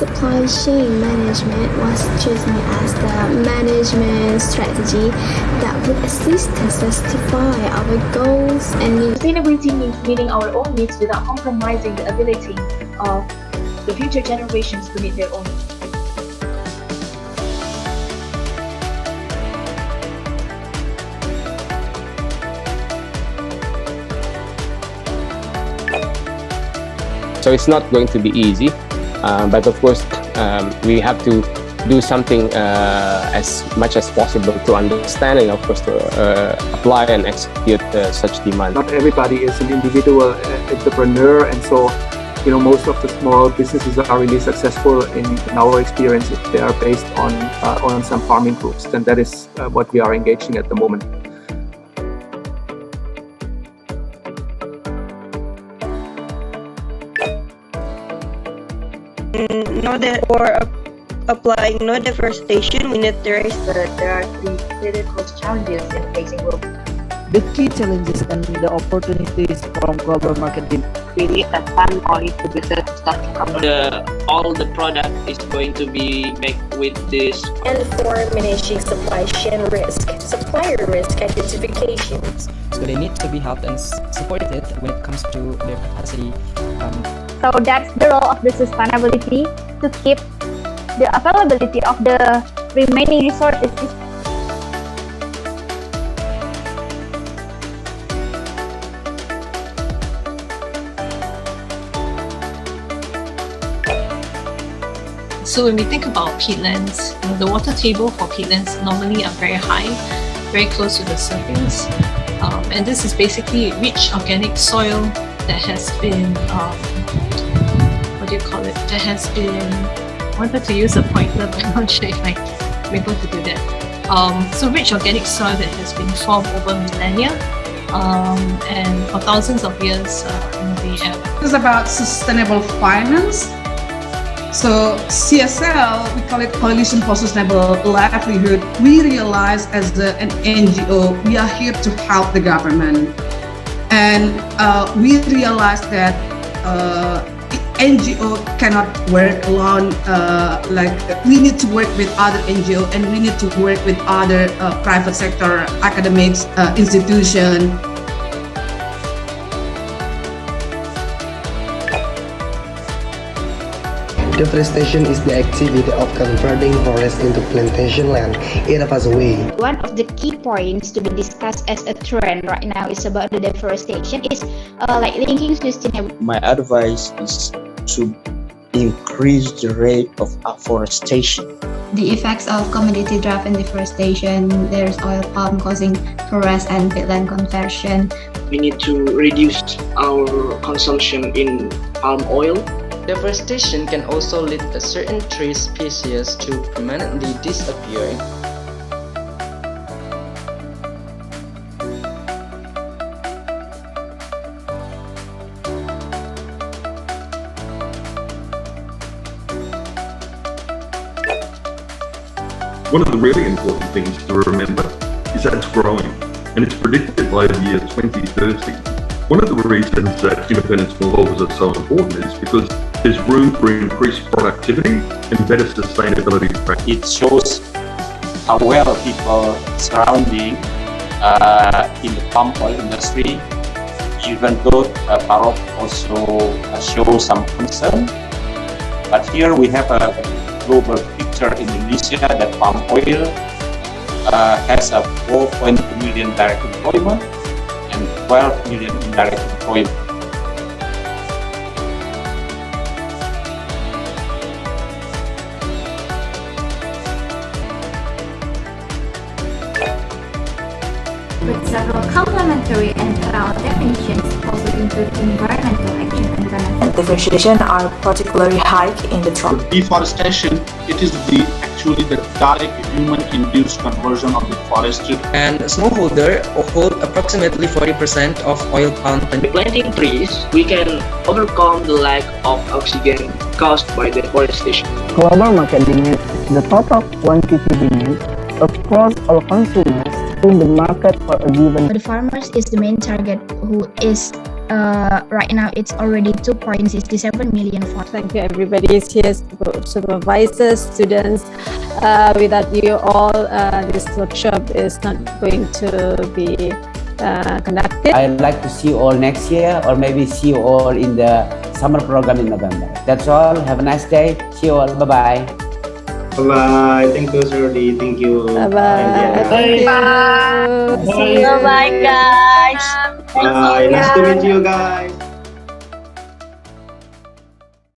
Supply chain management was chosen as the management strategy that would assist us justify our goals and needs. Sustainability means meeting our own needs without compromising the ability of the future generations to meet their own needs. So it's not going to be easy, but of course we have to do something as much as possible to understand and of course to apply and execute such demand. Not everybody is an individual entrepreneur, and so most of the small businesses are really successful in our experience if they are based on some farming groups, and that is what we are engaging at the moment. For applying no deforestation, we need to realize But there are three critical challenges in facing growth. The key challenges and the opportunities from global marketing. We need a palm oil to be sustainable. All the product is going to be made with this. And for managing supply chain risk, supplier risk identifications. So they need to be helped and supported when it comes to their capacity. So that's the role of the sustainability, to keep the availability of the remaining resources. So when we think about peatlands, the water table for peatlands normally are very high, very close to the surface. And this is basically rich organic soil that has been, that has been, I wanted to use a pointer, but I'm not sure if I'm able to do that. So rich organic soil that has been formed over millennia, and for thousands of years, This is about sustainable finance. So CSL, we call it Coalition for Sustainable Livelihood. We realize as an NGO, we are here to help the government. And we realize that NGO cannot work alone. We need to work with other NGO, and we need to work with other private sector, academics, institution. Deforestation is the activity of converting forest into plantation land in a fast way. One of the key points to be discussed as a trend right now is about the deforestation is linking sustainable. My advice is to increase the rate of afforestation. The effects of commodity draft and deforestation, there's oil palm causing forest and peatland conversion. We need to reduce our consumption in palm oil. Deforestation can also lead a certain tree species to permanently disappear. One of the really important things to remember is that it's growing, and it's predicted by the year 2030. One of the reasons that independent smallholders are so important is because there's room for increased productivity and better sustainability practices. It shows how well people surrounding in the palm oil industry, even though Parok also shows some concern. But here we have a global picture in Indonesia that palm oil has a 4.2 million direct employment and 12 million indirect employment. With several complementary and parallel definitions, also include environmental action and benefits. Deforestation are particularly high in the tropics. Deforestation, it is actually the direct human-induced conversion of the forest. And smallholder hold approximately 40% of oil palm. By planting trees, we can overcome the lack of oxygen caused by deforestation. Global market demand is the total quantity demand across all consumers in the market for a given. The farmers is the main target who is right now it's already 2.67 million for. Thank you, everybody is here, supervisors, students. Without you all, this workshop is not going to be conducted. I'd like to see you all next year, or maybe see you all in the summer program in November. That's all. Have a nice day. See you all. Bye-bye. Bye-bye. Thank you, Rudy. Thank you. Bye-bye. Thank you. See you. Bye, guys. Bye. Nice to meet you guys.